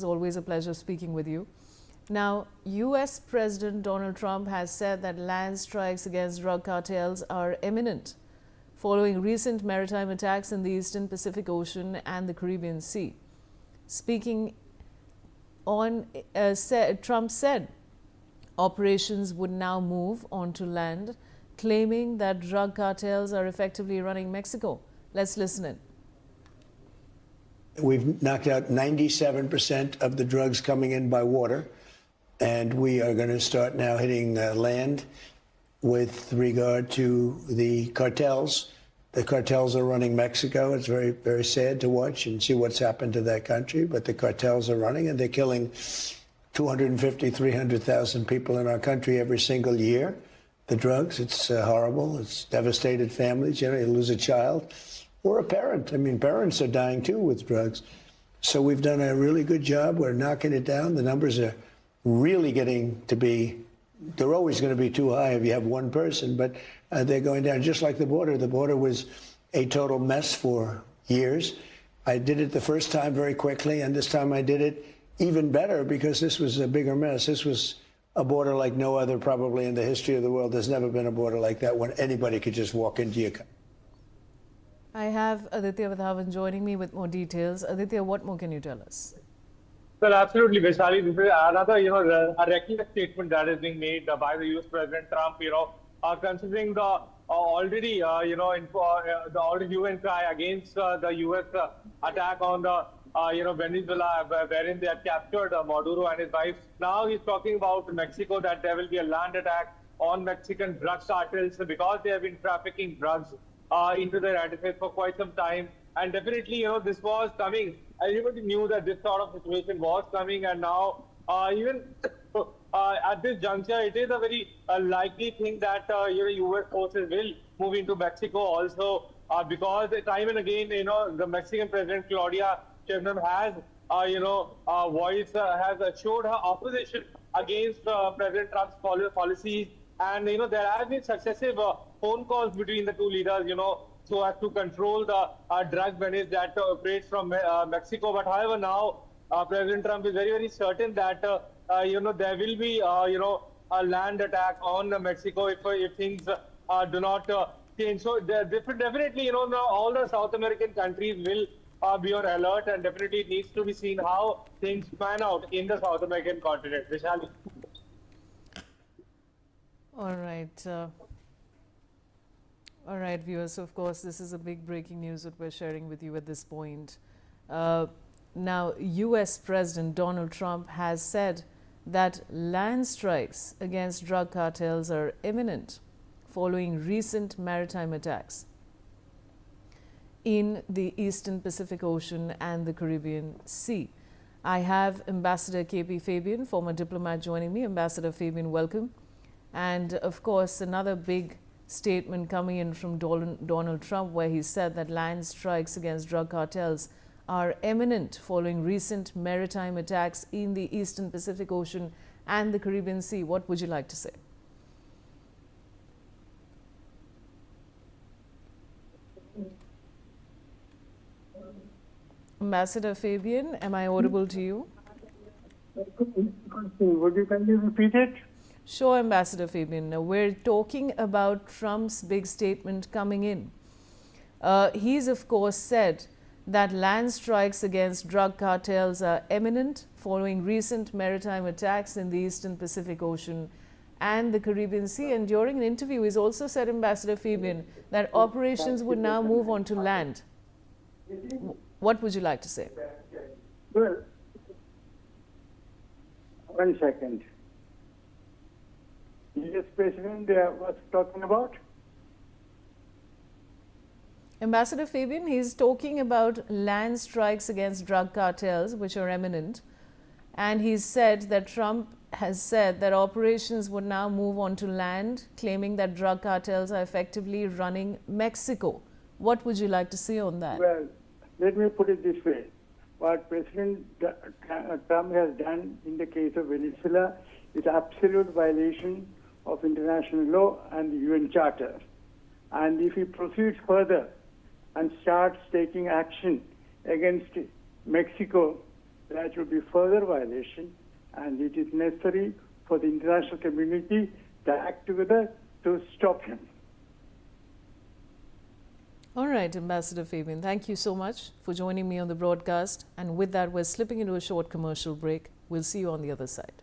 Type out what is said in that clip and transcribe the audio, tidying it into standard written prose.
It's always a pleasure speaking with you. Now, U.S. President Donald Trump has said that land strikes against drug cartels are imminent following recent maritime attacks in the Eastern Pacific Ocean and the Caribbean Sea. Speaking on, Trump said operations would now move onto land, claiming that drug cartels are effectively running Mexico. Let's listen in. We've knocked out 97% of the drugs coming in by water, and we are going to start now hitting land with regard to the cartels. The cartels are running Mexico. It's very, very sad to watch and see what's happened to that country, but the cartels are running, and they're killing 250, 300,000 people in our country every single year. The drugs, it's horrible. It's devastated families. You know, you lose a child or a parent. I mean, parents are dying too with drugs. So we've done a really good job. We're knocking it down. The numbers are really getting to be, they're always going to be too high if you have one person, but they're going down just like the border. The border was a total mess for years. I did it the first time very quickly, and this time I did it even better because this was a bigger mess. This was a border like no other probably in the history of the world. There's never been a border like that when anybody could just walk into your country. I have Aditya Vathavan joining me with more details. Aditya, what more can you tell us? Well, absolutely, Vaishali. This is another, a reckless statement that is being made by the U.S. President Trump. Considering the already, the already hue and cry against the U.S. Attack on the, Venezuela, wherein they had captured Maduro and his wife. Now he's talking about Mexico, that there will be a land attack on Mexican drug cartels because they have been trafficking drugs into the United States for quite some time. And definitely, this was coming. Everybody knew that this sort of situation was coming, and now even at this juncture, it is a very likely thing that U.S. forces will move into Mexico also, because time and again, the Mexican President Claudia Sheinbaum has, has showed her opposition against President Trump's policies, and there have been successive phone calls between the two leaders, so as to control the drug menace that operates from Mexico. But however, now President Trump is very, very certain that there will be a land attack on Mexico if things do not change. So definitely, now all the South American countries will be on alert, and definitely it needs to be seen how things pan out in the South American continent. Vishali. All right. All right, viewers, of course, this is a big breaking news that we're sharing with you at this point. Now, U.S. President Donald Trump has said that land strikes against drug cartels are imminent following recent maritime attacks in the Eastern Pacific Ocean and the Caribbean Sea. I have Ambassador K.P. Fabian, former diplomat, joining me. Ambassador Fabian, welcome. And of course, another big statement coming in from Donald Trump, where he said that land strikes against drug cartels are imminent following recent maritime attacks in the Eastern Pacific Ocean and the Caribbean Sea. What would you like to say? Ambassador Fabian, am I audible to you? Would you kindly repeat it? Sure, Ambassador Fabian. Now, we're talking about Trump's big statement coming in. He's, of course, said that land strikes against drug cartels are imminent following recent maritime attacks in the Eastern Pacific Ocean and the Caribbean Sea. And during an interview, he's also said, Ambassador Fabian, that operations would now move on to land. What would you like to say? Well, one second. U.S. President was talking about? Ambassador Fabian, he's talking about land strikes against drug cartels, which are imminent. And he's said that Trump has said that operations would now move on to land, claiming that drug cartels are effectively running Mexico. What would you like to say on that? Well, let me put it this way. What President Trump has done in the case of Venezuela is absolute violation of international law and the UN Charter. And if he proceeds further and starts taking action against Mexico, that would be further violation, and it is necessary for the international community to act together to stop him. All right, Ambassador Fabian, thank you so much for joining me on the broadcast. And with that, we're slipping into a short commercial break. We'll see you on the other side.